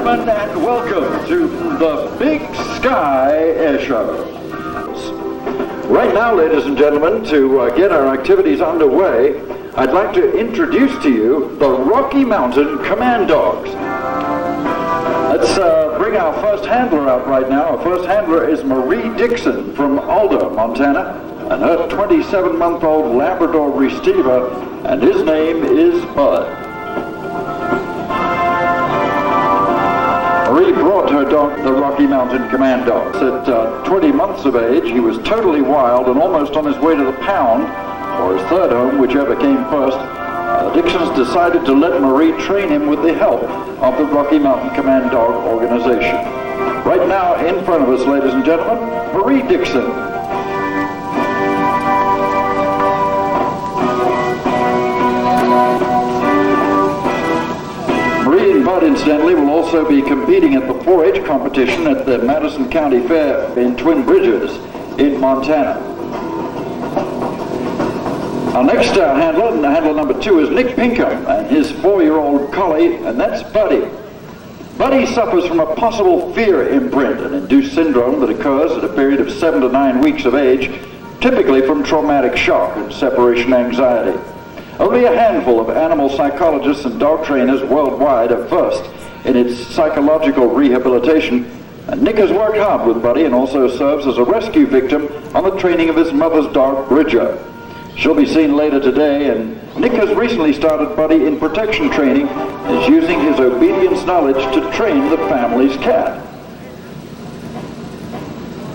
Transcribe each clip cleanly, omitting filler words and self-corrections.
gentlemen, and welcome to the Big Sky Air Show. Right now, ladies and gentlemen, to get our activities underway, I'd like to introduce to you the Rocky Mountain Command Dogs. Let's bring our first handler out right now. Our first handler is Marie Dixon from Alder, Montana, and her 27-month-old Labrador Retriever, and his name is Bud. Marie brought her dog, the Rocky Mountain Command Dogs. At 20 months of age, he was totally wild and almost on his way to the pound, or his third home, whichever came first. Dixons decided to let Marie train him with the help of the Rocky Mountain Command Dog organization. Right now, in front of us, ladies and gentlemen, Marie Dixon. Marie and Bud, incidentally, will also be competing at the 4-H competition at the Madison County Fair in Twin Bridges in Montana. Our next handler number 2, is Nick Pinkham and his 4-year-old collie, and that's Buddy. Buddy suffers from a possible fear imprint, an induced syndrome that occurs at a period of 7 to 9 weeks of age, typically from traumatic shock and separation anxiety. Only a handful of animal psychologists and dog trainers worldwide are versed in its psychological rehabilitation, and Nick has worked hard with Buddy and also serves as a rescue victim on the training of his mother's dog, Bridger. She'll be seen later today, and Nick has recently started Buddy in protection training and is using his obedience knowledge to train the family's cat.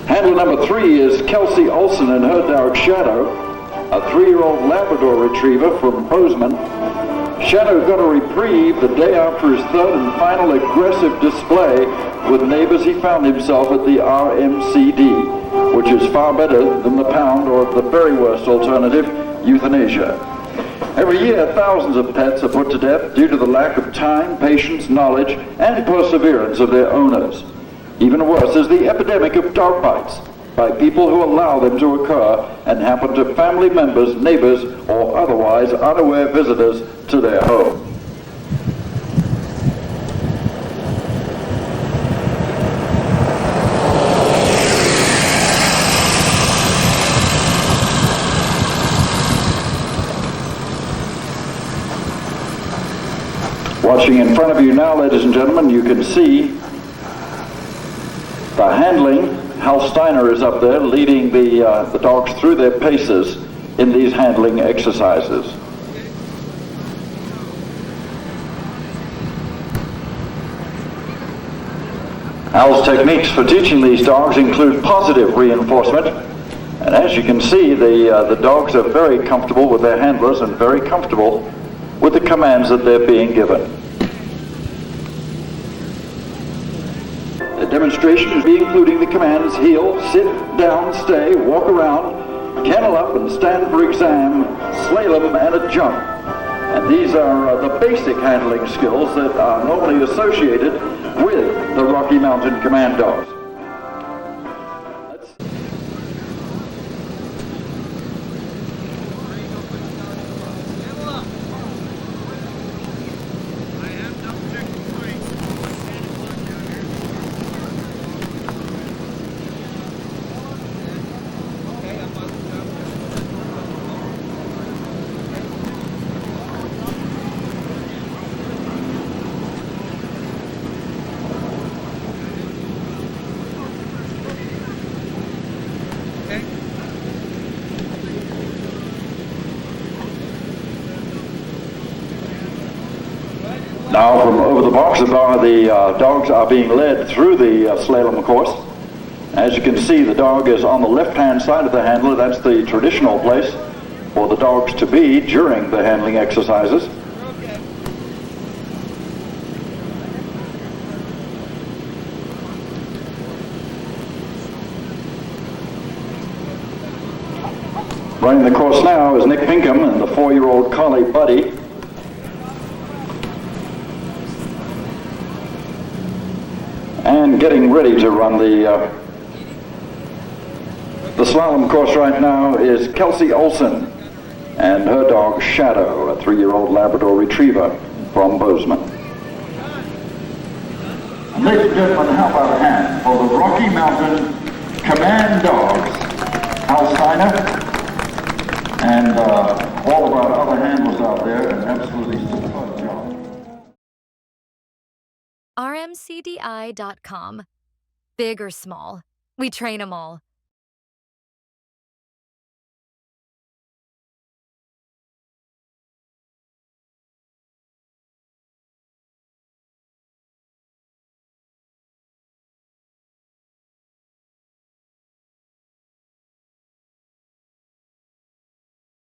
Handler number 3 is Kelsey Olson and her dog, Shadow, a 3-year-old Labrador Retriever from Bozeman. Shadow got a reprieve the day after his third and final aggressive display with neighbors. He found himself at the RMCDI, which is far better than the pound, or the very worst alternative, euthanasia. Every year, thousands of pets are put to death due to the lack of time, patience, knowledge, and perseverance of their owners. Even worse is the epidemic of dog bites by people who allow them to occur and happen to family members, neighbors, or otherwise unaware visitors to their home. Watching in front of you now, ladies and gentlemen, you can see the handling. Hal Steiner is up there leading the dogs through their paces in these handling exercises. Hal's techniques for teaching these dogs include positive reinforcement, and as you can see, the dogs are very comfortable with their handlers and very comfortable with the commands that they're being given. The demonstration is including the commands heel, sit, down, stay, walk around, kennel up and stand for exam, slalom, and a jump. And these are the basic handling skills that are normally associated with the Rocky Mountain Command Dogs. Now from over the box bar, the dogs are being led through the slalom course. As you can see, the dog is on the left-hand side of the handler. That's the traditional place for the dogs to be during the handling exercises. Running the course now is Nick Pinkham and the 4-year-old collie Buddy. And getting ready to run the slalom course right now is Kelsey Olson and her dog Shadow, a 3-year-old Labrador Retriever from Bozeman. Ladies and gentlemen, how about a hand for the Rocky Mountain Command Dogs, Hal Steiner, and all of our other handlers out there, an absolutely superb job. RMCDI.com. Big or small, we train them all.